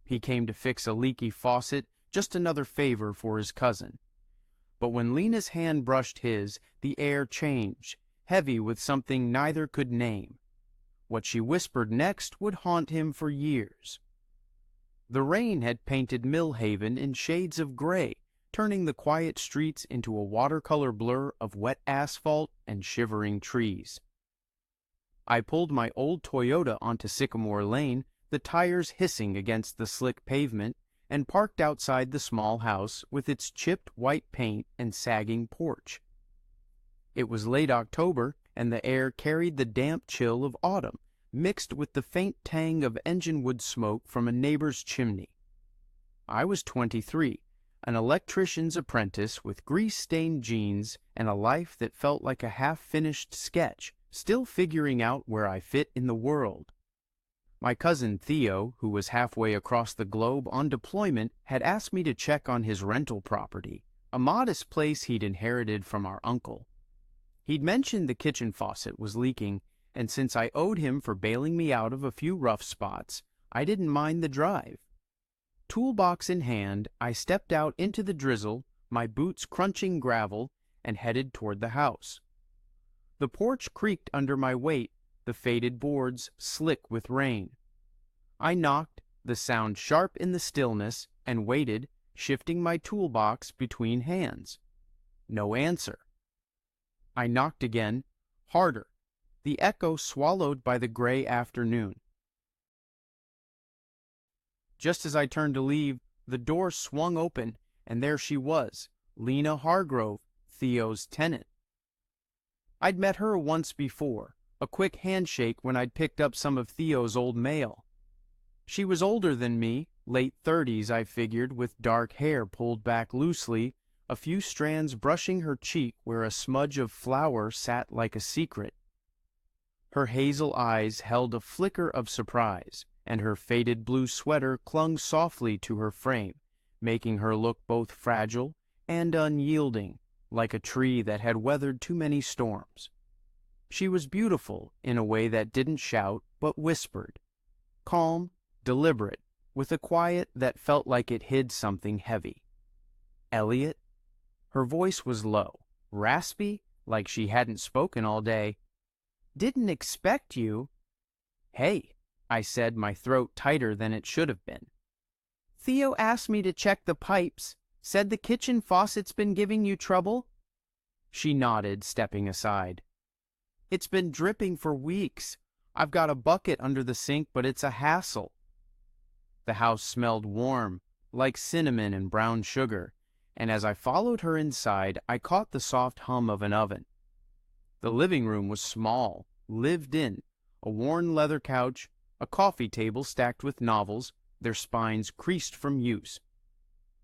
he came to fix a leaky faucet, just another favor for his cousin. But when Lena's hand brushed his, the air changed, heavy with something neither could name. What she whispered next would haunt him for years. The rain had painted Millhaven in shades of gray, turning the quiet streets into a watercolor blur of wet asphalt and shivering trees. I pulled my old Toyota onto Sycamore Lane, the tires hissing against the slick pavement, and parked outside the small house with its chipped white paint and sagging porch. It was late October, and the air carried the damp chill of autumn, mixed with the faint tang of engine wood smoke from a neighbor's chimney. I was 23, an electrician's apprentice with grease-stained jeans and a life that felt like a half-finished sketch, still figuring out where I fit in the world. My cousin Theo, who was halfway across the globe on deployment, had asked me to check on his rental property, a modest place he'd inherited from our uncle. He'd mentioned the kitchen faucet was leaking, and since I owed him for bailing me out of a few rough spots, I didn't mind the drive. Toolbox in hand, I stepped out into the drizzle, my boots crunching gravel, and headed toward the house. The porch creaked under my weight, the faded boards slick with rain. I knocked, the sound sharp in the stillness, and waited, shifting my toolbox between hands. No answer. I knocked again, harder, the echo swallowed by the gray afternoon. Just as I turned to leave, the door swung open, and there she was, Lena Hargrove, Theo's tenant. I'd met her once before, a quick handshake when I'd picked up some of Theo's old mail. She was older than me, late 30s I figured, with dark hair pulled back loosely, a few strands brushing her cheek where a smudge of flour sat like a secret. Her hazel eyes held a flicker of surprise, and her faded blue sweater clung softly to her frame, making her look both fragile and unyielding, like a tree that had weathered too many storms. She was beautiful in a way that didn't shout but whispered, calm, deliberate, with a quiet that felt like it hid something heavy. Elliot? Her voice was low, raspy, like she hadn't spoken all day. Didn't expect you. Hey, I said, my throat tighter than it should have been. Theo asked me to check the pipes, said the kitchen faucet's been giving you trouble. She nodded, stepping aside. It's been dripping for weeks. I've got a bucket under the sink, but it's a hassle. The house smelled warm, like cinnamon and brown sugar, and as I followed her inside, I caught the soft hum of an oven. The living room was small, lived in, a worn leather couch, a coffee table stacked with novels, their spines creased from use.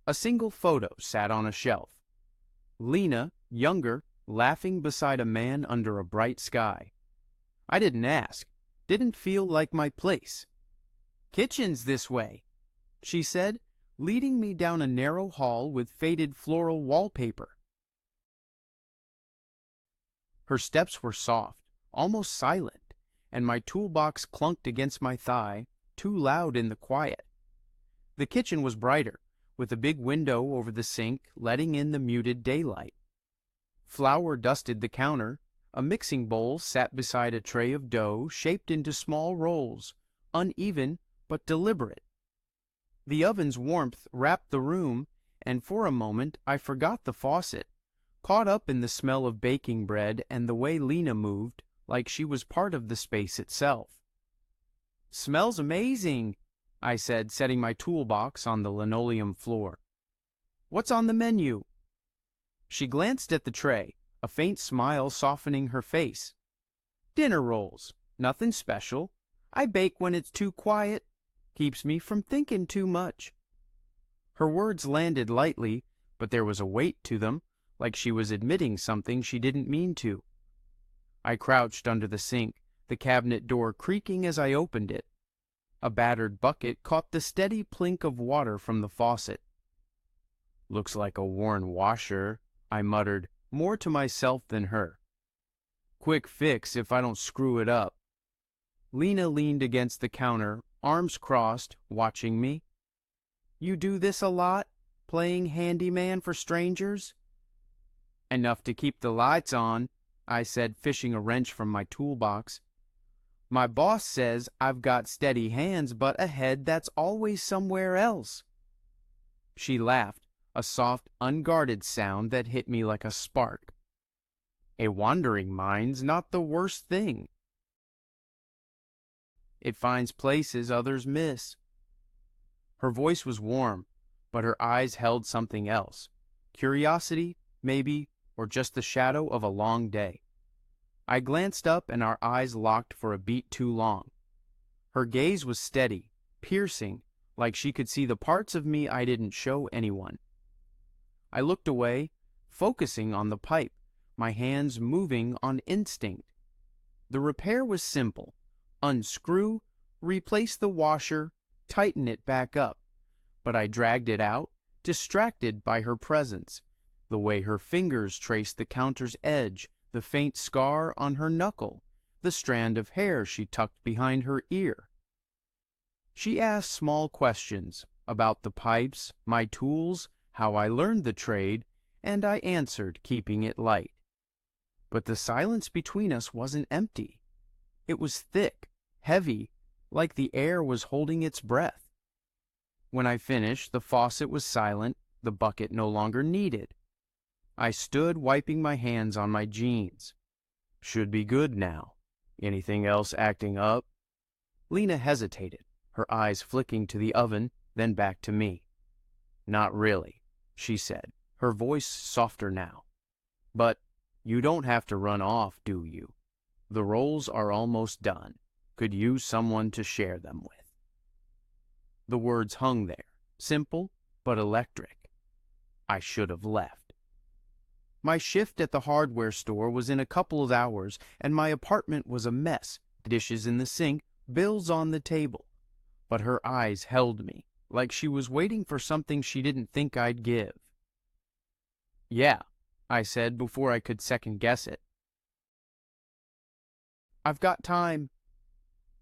A single photo sat on a shelf. Lena, younger, laughing beside a man under a bright sky. I didn't ask, didn't feel like my place. Kitchen's this way, she said, leading me down a narrow hall with faded floral wallpaper. Her steps were soft, almost silent, and my toolbox clunked against my thigh, too loud in the quiet. The kitchen was brighter, with a big window over the sink letting in the muted daylight. Flour dusted the counter, a mixing bowl sat beside a tray of dough shaped into small rolls, uneven but deliberate. The oven's warmth wrapped the room, and for a moment I forgot the faucet, caught up in the smell of baking bread and the way Lena moved, like she was part of the space itself. Smells amazing, I said, setting my toolbox on the linoleum floor. What's on the menu? She glanced at the tray, a faint smile softening her face. Dinner rolls, nothing special. I bake when it's too quiet. Keeps me from thinking too much. Her words landed lightly, but there was a weight to them, like she was admitting something she didn't mean to. I crouched under the sink, the cabinet door creaking as I opened it. A battered bucket caught the steady plink of water from the faucet. Looks like a worn washer, I muttered, more to myself than her. Quick fix if I don't screw it up. Lena leaned against the counter, arms crossed, watching me. You do this a lot? Playing handyman for strangers? Enough to keep the lights on, I said, fishing a wrench from my toolbox. My boss says I've got steady hands but a head that's always somewhere else. She laughed, a soft, unguarded sound that hit me like a spark. A wandering mind's not the worst thing. It finds places others miss. Her voice was warm, but her eyes held something else. Curiosity, maybe, or just the shadow of a long day. I glanced up and our eyes locked for a beat too long. Her gaze was steady, piercing, like she could see the parts of me I didn't show anyone. I looked away, focusing on the pipe, my hands moving on instinct. The repair was simple. Unscrew, replace the washer, tighten it back up. But I dragged it out, distracted by her presence, the way her fingers traced the counter's edge, the faint scar on her knuckle, the strand of hair she tucked behind her ear. She asked small questions about the pipes, my tools, how I learned the trade, and I answered, keeping it light. But the silence between us wasn't empty. It was thick, heavy, like the air was holding its breath. When I finished, the faucet was silent, the bucket no longer needed. I stood wiping my hands on my jeans. Should be good now. Anything else acting up? Lena hesitated, her eyes flicking to the oven, then back to me. Not really, she said, her voice softer now. But you don't have to run off, do you? The rolls are almost done. Could use someone to share them with. The words hung there, simple but electric. I should have left. My shift at the hardware store was in a couple of hours, and my apartment was a mess, dishes in the sink, bills on the table. But her eyes held me, like she was waiting for something she didn't think I'd give. Yeah, I said before I could second-guess it. I've got time.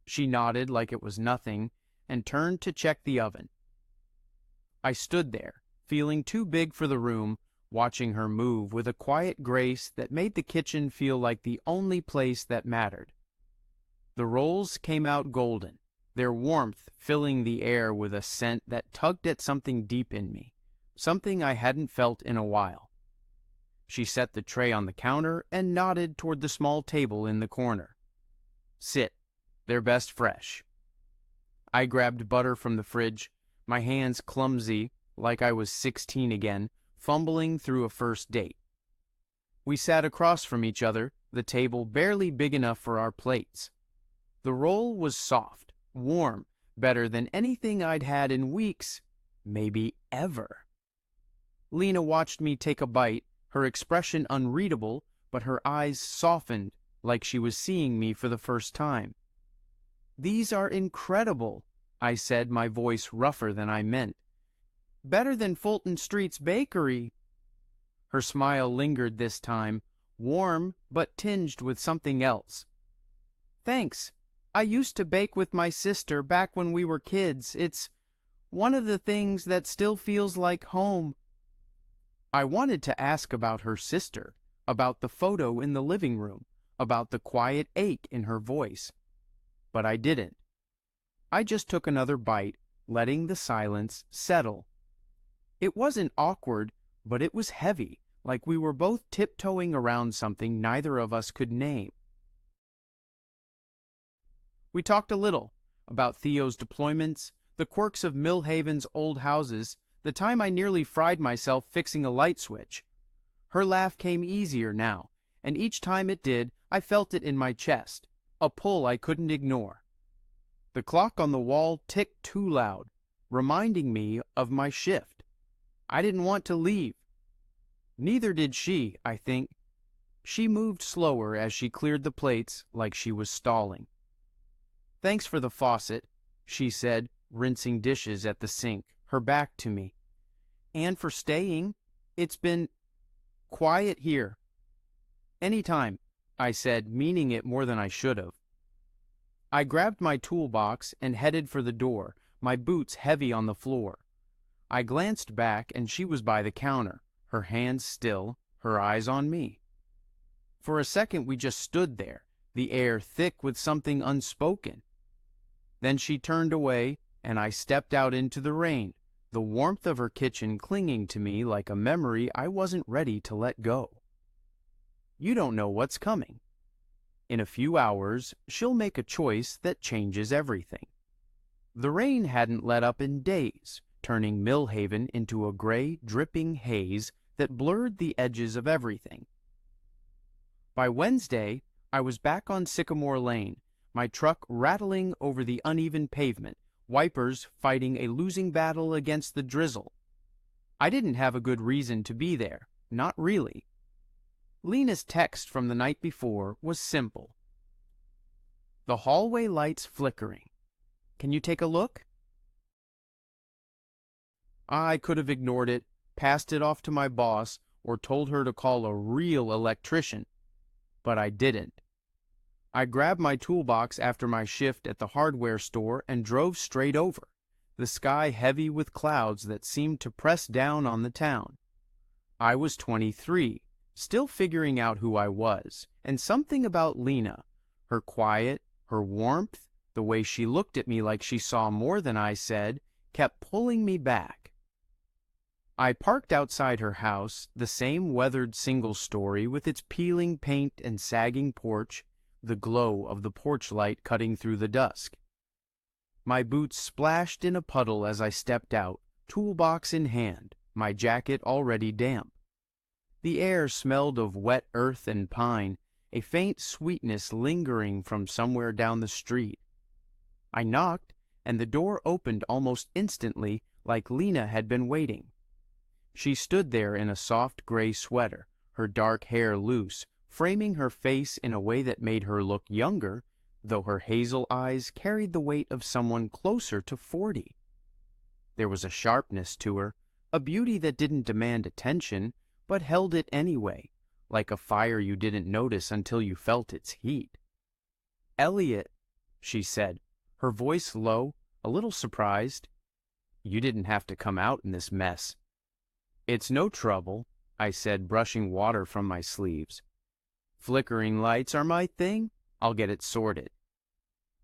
She nodded like it was nothing, and turned to check the oven. I stood there, feeling too big for the room, watching her move with a quiet grace that made the kitchen feel like the only place that mattered. The rolls came out golden, their warmth filling the air with a scent that tugged at something deep in me, something I hadn't felt in a while. She set the tray on the counter and nodded toward the small table in the corner. Sit, they're best fresh. I grabbed butter from the fridge, my hands clumsy, like I was 16 again, fumbling through a first date. We sat across from each other, the table barely big enough for our plates. The roll was soft, warm, better than anything I'd had in weeks, maybe ever. Lena watched me take a bite, her expression unreadable, but her eyes softened like she was seeing me for the first time. These are incredible, I said, my voice rougher than I meant. Better than Fulton Street's bakery. Her smile lingered this time, warm but tinged with something else. Thanks. I used to bake with my sister back when we were kids. It's one of the things that still feels like home. I wanted to ask about her sister, about the photo in the living room, about the quiet ache in her voice. But I didn't. I just took another bite, letting the silence settle. It wasn't awkward, but it was heavy, like we were both tiptoeing around something neither of us could name. We talked a little about Theo's deployments, the quirks of Millhaven's old houses, the time I nearly fried myself fixing a light switch. Her laugh came easier now, and each time it did, I felt it in my chest, a pull I couldn't ignore. The clock on the wall ticked too loud, reminding me of my shift. I didn't want to leave. Neither did she, I think. She moved slower as she cleared the plates like she was stalling. Thanks for the faucet, she said, rinsing dishes at the sink, her back to me. And for staying. It's been quiet here. Anytime, I said, meaning it more than I should have. I grabbed my toolbox and headed for the door, my boots heavy on the floor. I glanced back and she was by the counter, her hands still, her eyes on me. For a second we just stood there, the air thick with something unspoken. Then she turned away and I stepped out into the rain, the warmth of her kitchen clinging to me like a memory I wasn't ready to let go. You don't know what's coming. In a few hours, she'll make a choice that changes everything. The rain hadn't let up in days, turning Millhaven into a gray, dripping haze that blurred the edges of everything. By Wednesday, I was back on Sycamore Lane, my truck rattling over the uneven pavement, wipers fighting a losing battle against the drizzle. I didn't have a good reason to be there, not really. Lena's text from the night before was simple. The hallway light's flickering. Can you take a look? I could have ignored it, passed it off to my boss, or told her to call a real electrician, but I didn't. I grabbed my toolbox after my shift at the hardware store and drove straight over, the sky heavy with clouds that seemed to press down on the town. I was 23, still figuring out who I was, and something about Lena, her quiet, her warmth, the way she looked at me like she saw more than I said, kept pulling me back. I parked outside her house, the same weathered single-story with its peeling paint and sagging porch, the glow of the porch light cutting through the dusk. My boots splashed in a puddle as I stepped out, toolbox in hand, my jacket already damp. The air smelled of wet earth and pine, a faint sweetness lingering from somewhere down the street. I knocked, and the door opened almost instantly, like Lena had been waiting. She stood there in a soft gray sweater, her dark hair loose, framing her face in a way that made her look younger, though her hazel eyes carried the weight of someone closer to 40. There was a sharpness to her, a beauty that didn't demand attention, but held it anyway, like a fire you didn't notice until you felt its heat. "Elliot," she said, her voice low, a little surprised. "You didn't have to come out in this mess." "It's no trouble," I said, brushing water from my sleeves. "Flickering lights are my thing. I'll get it sorted."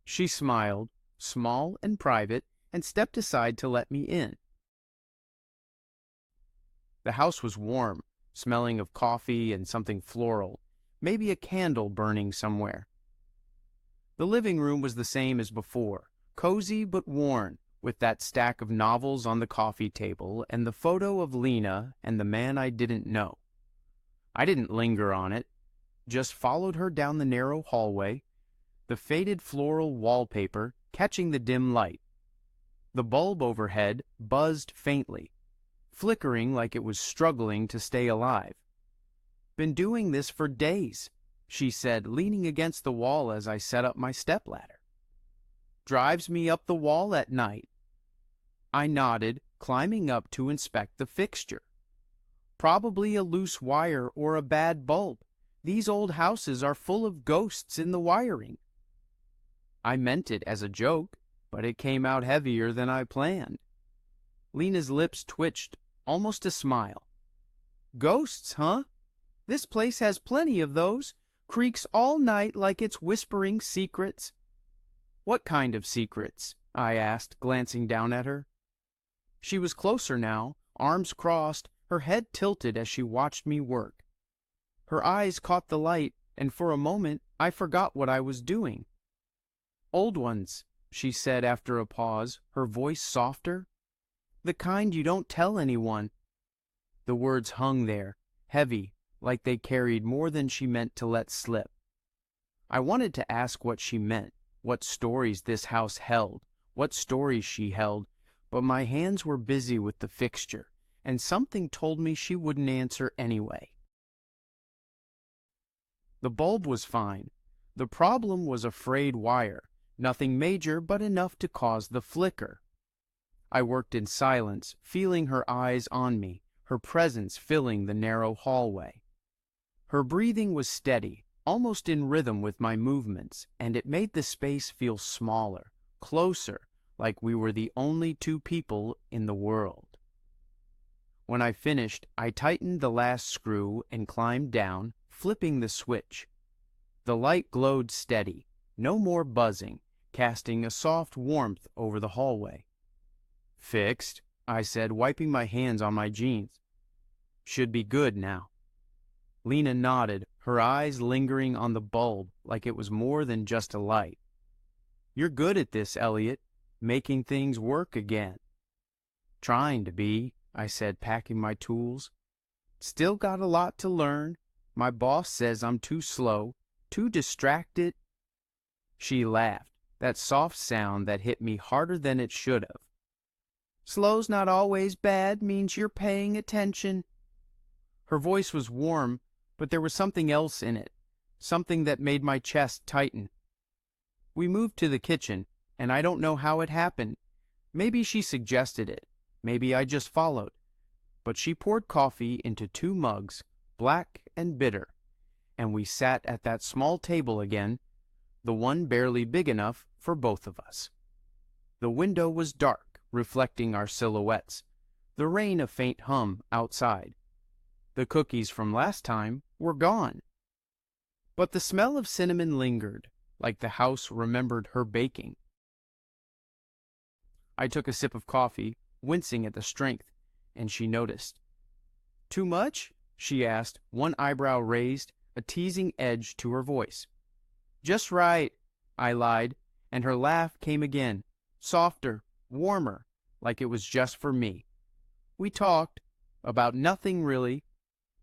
She smiled, small and private, and stepped aside to let me in. The house was warm, smelling of coffee and something floral, maybe a candle burning somewhere. The living room was the same as before, cozy but worn, with that stack of novels on the coffee table and the photo of Lena and the man I didn't know. I didn't linger on it, just followed her down the narrow hallway, the faded floral wallpaper catching the dim light. The bulb overhead buzzed faintly, flickering like it was struggling to stay alive. "Been doing this for days," she said, leaning against the wall as I set up my stepladder. "Drives me up the wall at night." I nodded, climbing up to inspect the fixture. "Probably a loose wire or a bad bulb. These old houses are full of ghosts in the wiring." I meant it as a joke, but it came out heavier than I planned. Lena's lips twitched, almost a smile. "Ghosts, huh? This place has plenty of those. Creaks all night like it's whispering secrets." "What kind of secrets?" I asked, glancing down at her. She was closer now, arms crossed, her head tilted as she watched me work. Her eyes caught the light, and for a moment I forgot what I was doing. "Old ones," she said after a pause, her voice softer. "The kind you don't tell anyone." The words hung there, heavy, like they carried more than she meant to let slip. I wanted to ask what she meant, what stories this house held, what stories she held, but my hands were busy with the fixture, and something told me she wouldn't answer anyway. The bulb was fine. The problem was a frayed wire, nothing major but enough to cause the flicker. I worked in silence, feeling her eyes on me, her presence filling the narrow hallway. Her breathing was steady, almost in rhythm with my movements, and it made the space feel smaller, closer, like we were the only two people in the world. When I finished, I tightened the last screw and climbed down, flipping the switch. The light glowed steady, no more buzzing, casting a soft warmth over the hallway. "Fixed," I said, wiping my hands on my jeans. "Should be good now." Lena nodded, her eyes lingering on the bulb like it was more than just a light. "You're good at this, Elliot, making things work again." "Trying to be," I said, packing my tools. "Still got a lot to learn. My boss says I'm too slow, too distracted." She laughed, that soft sound that hit me harder than it should have. "Slow's not always bad, means you're paying attention." Her voice was warm, but there was something else in it, something that made my chest tighten. We moved to the kitchen, and I don't know how it happened. Maybe she suggested it, maybe I just followed. But she poured coffee into 2 mugs, black and bitter, and we sat at that small table again, the one barely big enough for both of us. The window was dark, reflecting our silhouettes, the rain a faint hum outside. The cookies from last time were gone. But the smell of cinnamon lingered, like the house remembered her baking. I took a sip of coffee, wincing at the strength, and she noticed. "Too much?" she asked, one eyebrow raised, a teasing edge to her voice. "Just right," I lied, and her laugh came again, softer, warmer, like it was just for me. We talked about nothing really.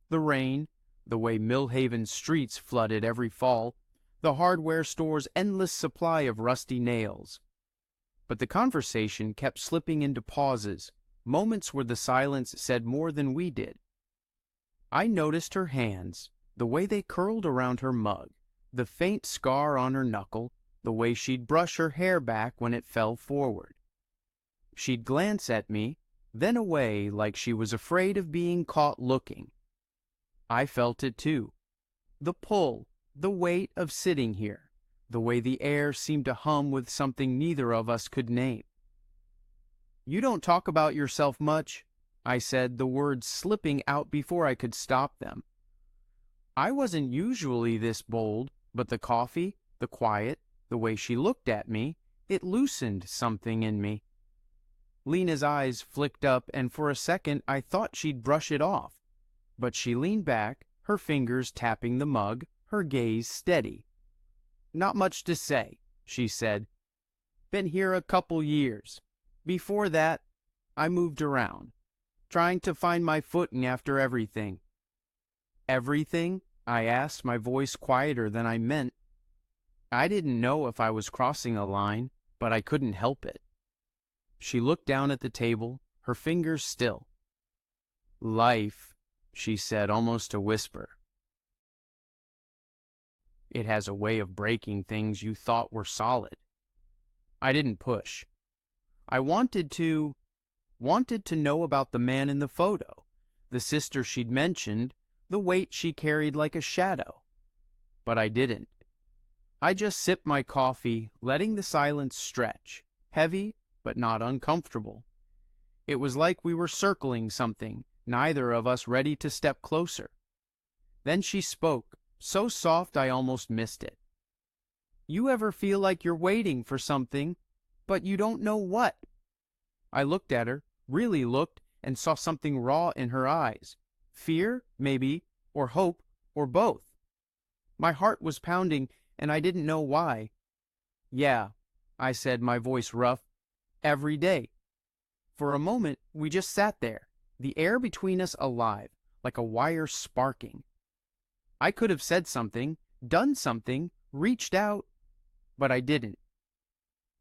The rain, the way Millhaven's streets flooded every fall, the hardware store's endless supply of rusty nails. But the conversation kept slipping into pauses, moments where the silence said more than we did. I noticed her hands, the way they curled around her mug, the faint scar on her knuckle, the way she'd brush her hair back when it fell forward. She'd glance at me, then away like she was afraid of being caught looking. I felt it too. The pull, the weight of sitting here, the way the air seemed to hum with something neither of us could name. "You don't talk about yourself much," I said, the words slipping out before I could stop them. I wasn't usually this bold, but the coffee, the quiet, the way she looked at me, it loosened something in me. Lena's eyes flicked up, and for a second I thought she'd brush it off. But she leaned back, her fingers tapping the mug, her gaze steady. "Not much to say," she said. "Been here a couple years. Before that, I moved around, trying to find my footing after everything." "Everything?" I asked, my voice quieter than I meant. I didn't know if I was crossing a line, but I couldn't help it. She looked down at the table, her fingers still. "Life," she said, almost a whisper. "It has a way of breaking things you thought were solid." I didn't push. I wanted to know about the man in the photo, the sister she'd mentioned, the weight she carried like a shadow. But I didn't. I just sipped my coffee, letting the silence stretch, heavy but not uncomfortable. It was like we were circling something, neither of us ready to step closer. Then she spoke, so soft I almost missed it. "You ever feel like you're waiting for something, but you don't know what?" I looked at her, really looked, and saw something raw in her eyes. Fear, maybe, or hope, or both. My heart was pounding, and I didn't know why. "Yeah," I said, my voice rough. "Every day." For a moment, we just sat there, the air between us alive, like a wire sparking. I could have said something, done something, reached out, but I didn't.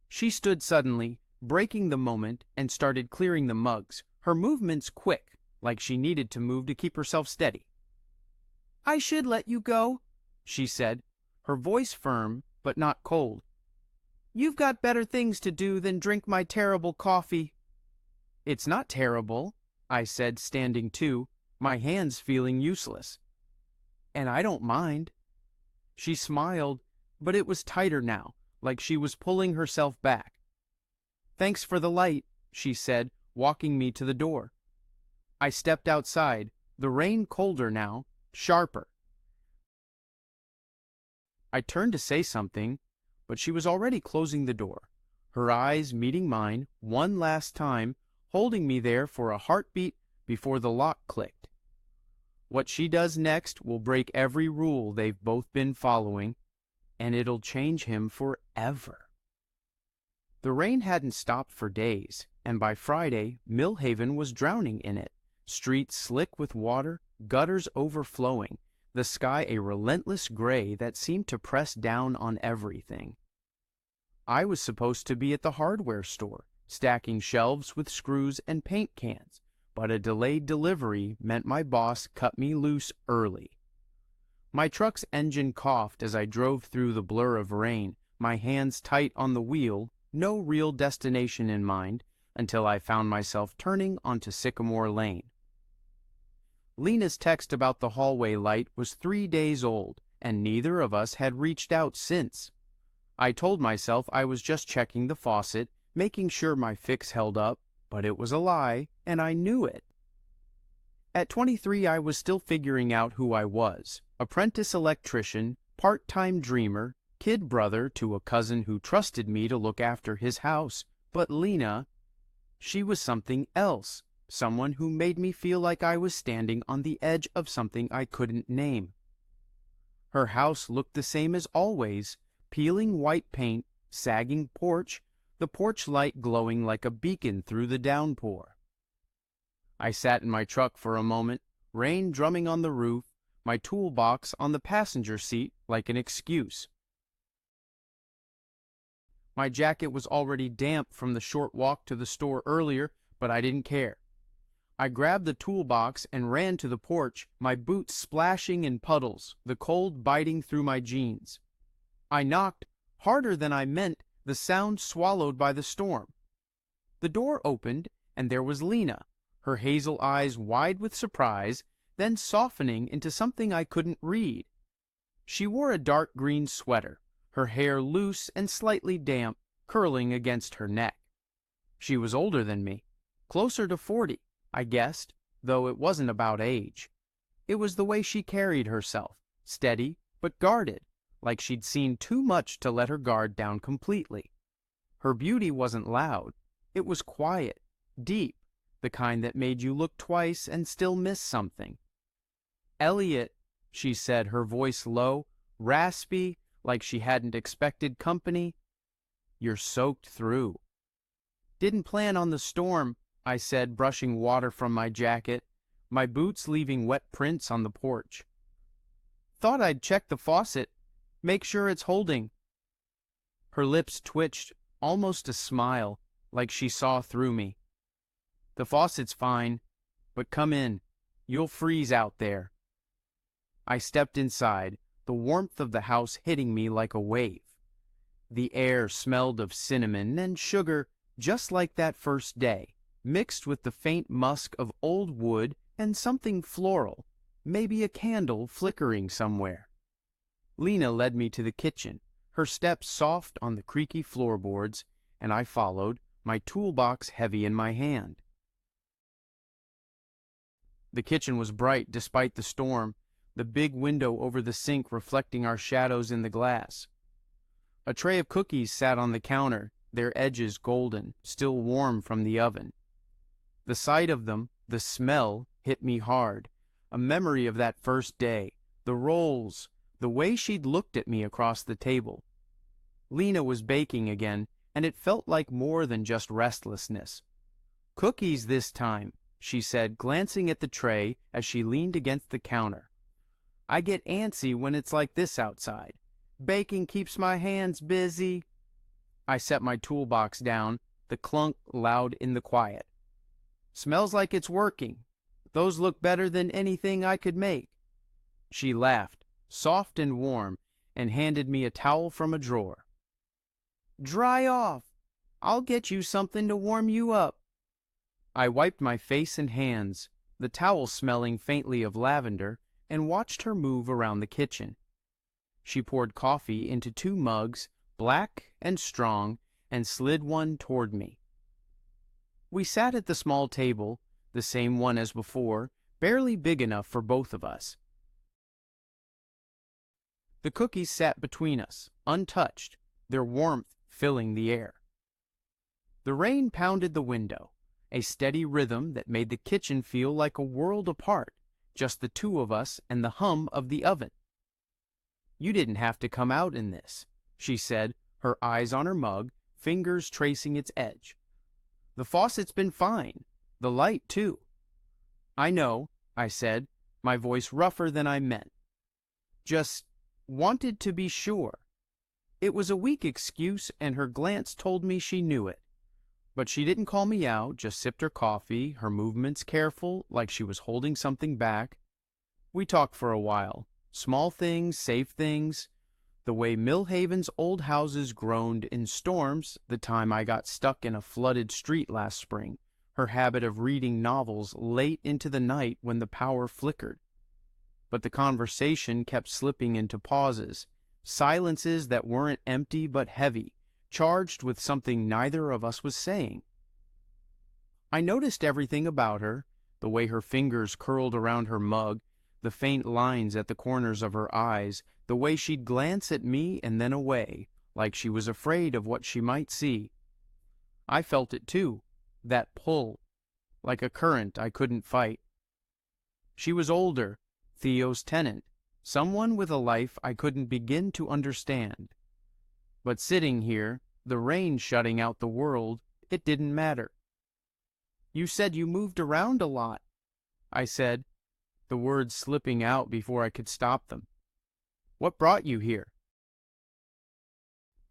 She stood suddenly, breaking the moment, and started clearing the mugs, her movements quick, like she needed to move to keep herself steady. "I should let you go," she said, her voice firm but not cold. "You've got better things to do than drink my terrible coffee." "It's not terrible," I said, standing too, my hands feeling useless. "And I don't mind." She smiled, but it was tighter now, like she was pulling herself back. "Thanks for the light," she said, walking me to the door. I stepped outside, the rain colder now, sharper. I turned to say something, but she was already closing the door, her eyes meeting mine one last time, holding me there for a heartbeat before the lock clicked. What she does next will break every rule they've both been following, and it'll change him forever. The rain hadn't stopped for days, and by Friday, Millhaven was drowning in it. Streets slick with water, gutters overflowing, the sky a relentless gray that seemed to press down on everything. I was supposed to be at the hardware store, stacking shelves with screws and paint cans, but a delayed delivery meant my boss cut me loose early. My truck's engine coughed as I drove through the blur of rain, my hands tight on the wheel, no real destination in mind, until I found myself turning onto Sycamore Lane. Lena's text about the hallway light was 3 days old, and neither of us had reached out since. I told myself I was just checking the faucet, making sure my fix held up, but it was a lie, and I knew it. At 23, I was still figuring out who I was, apprentice electrician, part-time dreamer, kid brother to a cousin who trusted me to look after his house, but Lena, she was something else. Someone who made me feel like I was standing on the edge of something I couldn't name. Her house looked the same as always, peeling white paint, sagging porch, the porch light glowing like a beacon through the downpour. I sat in my truck for a moment, rain drumming on the roof, my toolbox on the passenger seat like an excuse. My jacket was already damp from the short walk to the store earlier, but I didn't care. I grabbed the toolbox and ran to the porch, my boots splashing in puddles, the cold biting through my jeans. I knocked, harder than I meant, the sound swallowed by the storm. The door opened, and there was Lena, her hazel eyes wide with surprise, then softening into something I couldn't read. She wore a dark green sweater, her hair loose and slightly damp, curling against her neck. She was older than me, closer to 40. I guessed, though it wasn't about age. It was the way she carried herself, steady but guarded, like she'd seen too much to let her guard down completely. Her beauty wasn't loud. It was quiet, deep, the kind that made you look twice and still miss something. "Elliot," she said, her voice low, raspy, like she hadn't expected company. "You're soaked through." "Didn't plan on the storm," I said, brushing water from my jacket, my boots leaving wet prints on the porch. "Thought I'd check the faucet, make sure it's holding." Her lips twitched, almost a smile, like she saw through me. "The faucet's fine, but come in. You'll freeze out there." I stepped inside, the warmth of the house hitting me like a wave. The air smelled of cinnamon and sugar, just like that first day, mixed with the faint musk of old wood and something floral, maybe a candle flickering somewhere. Lena led me to the kitchen, her steps soft on the creaky floorboards, and I followed, my toolbox heavy in my hand. The kitchen was bright despite the storm, the big window over the sink reflecting our shadows in the glass. A tray of cookies sat on the counter, their edges golden, still warm from the oven. The sight of them, the smell, hit me hard, a memory of that first day, the rolls, the way she'd looked at me across the table. Lena was baking again, and it felt like more than just restlessness. "Cookies this time," she said, glancing at the tray as she leaned against the counter. "I get antsy when it's like this outside. Baking keeps my hands busy." I set my toolbox down, the clunk loud in the quiet. "Smells like it's working. Those look better than anything I could make." She laughed, soft and warm, and handed me a towel from a drawer. "Dry off. I'll get you something to warm you up." I wiped my face and hands, the towel smelling faintly of lavender, and watched her move around the kitchen. She poured coffee into 2 mugs, black and strong, and slid one toward me. We sat at the small table, the same one as before, barely big enough for both of us. The cookies sat between us, untouched, their warmth filling the air. The rain pounded the window, a steady rhythm that made the kitchen feel like a world apart, just the two of us and the hum of the oven. "You didn't have to come out in this," she said, her eyes on her mug, fingers tracing its edge. "The faucet's been fine. The light, too." "I know," I said, my voice rougher than I meant. "Just wanted to be sure." It was a weak excuse, and her glance told me she knew it. But she didn't call me out, just sipped her coffee, her movements careful, like she was holding something back. We talked for a while. Small things, safe things. The way Millhaven's old houses groaned in storms, the time I got stuck in a flooded street last spring, her habit of reading novels late into the night when the power flickered. But the conversation kept slipping into pauses, silences that weren't empty but heavy, charged with something neither of us was saying. I noticed everything about her, the way her fingers curled around her mug, the faint lines at the corners of her eyes, the way she'd glance at me and then away, like she was afraid of what she might see. I felt it too, that pull, like a current I couldn't fight. She was older, Theo's tenant, someone with a life I couldn't begin to understand. But sitting here, the rain shutting out the world, it didn't matter. "You said you moved around a lot," I said, the words slipping out before I could stop them. "What brought you here?"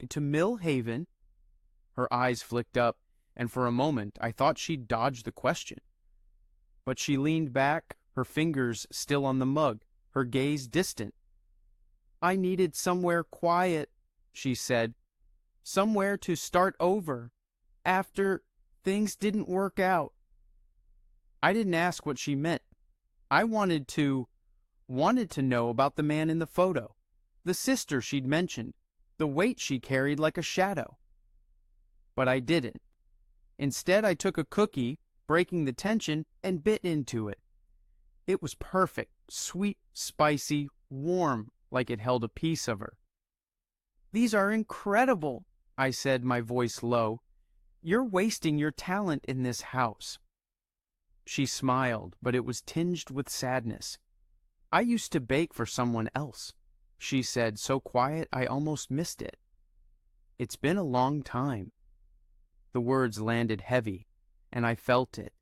"To Millhaven." Her eyes flicked up, and for a moment I thought she'd dodged the question. But she leaned back, her fingers still on the mug, her gaze distant. "I needed somewhere quiet," she said. "Somewhere to start over, after things didn't work out." I didn't ask what she meant. I wanted to know about the man in the photo, the sister she'd mentioned, the weight she carried like a shadow. But I didn't. Instead, I took a cookie, breaking the tension, and bit into it. It was perfect, sweet, spicy, warm, like it held a piece of her. "These are incredible," I said, my voice low. "You're wasting your talent in this house." She smiled, but it was tinged with sadness. "I used to bake for someone else," she said, so quiet I almost missed it. "It's been a long time." The words landed heavy, and I felt it,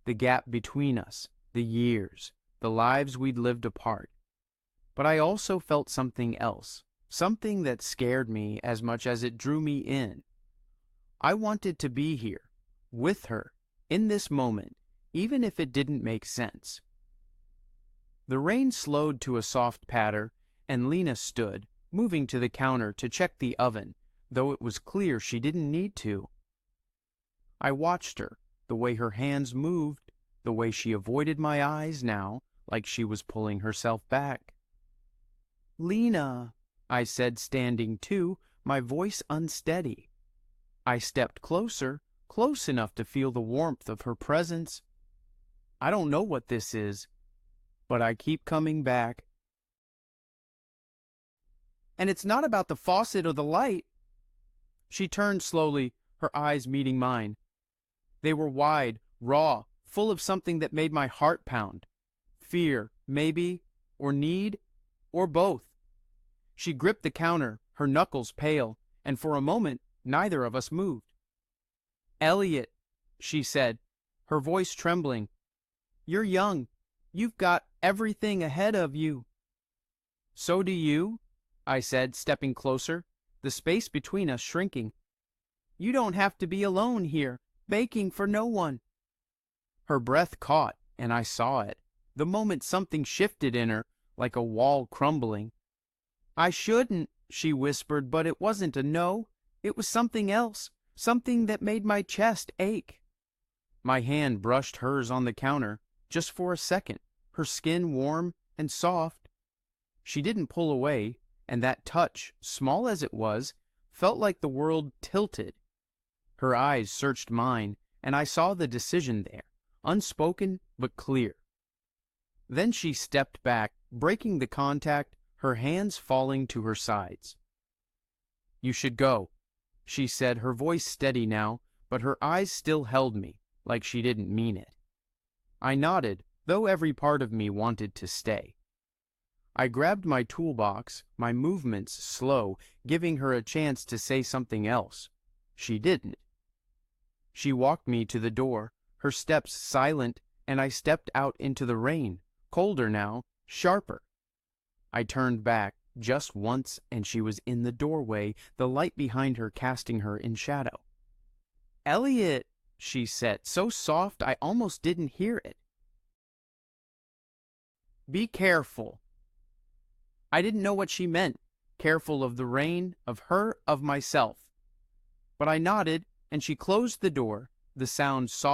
the gap between us, the years, the lives we'd lived apart. But I also felt something else, something that scared me as much as it drew me in. I wanted to be here, with her, in this moment, even if it didn't make sense. The rain slowed to a soft patter, and Lena stood, moving to the counter to check the oven, though it was clear she didn't need to. I watched her, the way her hands moved, the way she avoided my eyes now, like she was pulling herself back. "Lena," I said, standing too, my voice unsteady. I stepped closer, close enough to feel the warmth of her presence. "I don't know what this is, but I keep coming back." "And it's not about the faucet or the light." She turned slowly, her eyes meeting mine. They were wide, raw, full of something that made my heart pound. Fear, maybe, or need, or both. She gripped the counter, her knuckles pale, and for a moment neither of us moved. "Elliot," she said, her voice trembling, "you're young. You've got everything ahead of you." "So do you," I said, stepping closer, the space between us shrinking. "You don't have to be alone here, baking for no one." Her breath caught, and I saw it, the moment something shifted in her, like a wall crumbling. "I shouldn't," she whispered, but it wasn't a no. It was something else, something that made my chest ache. My hand brushed hers on the counter, just for a second, her skin warm and soft. She didn't pull away, and that touch, small as it was, felt like the world tilted. Her eyes searched mine, and I saw the decision there, unspoken but clear. Then she stepped back, breaking the contact, her hands falling to her sides. "You should go," she said, her voice steady now, but her eyes still held me, like she didn't mean it. I nodded, though every part of me wanted to stay. I grabbed my toolbox, my movements slow, giving her a chance to say something else. She didn't. She walked me to the door, her steps silent, and I stepped out into the rain, colder now, sharper. I turned back just once and she was in the doorway, the light behind her casting her in shadow. "Elliot," she said, so soft I almost didn't hear it. "Be careful." I didn't know what she meant. Careful of the rain, of her, of myself. But I nodded, and she closed the door, the sound soft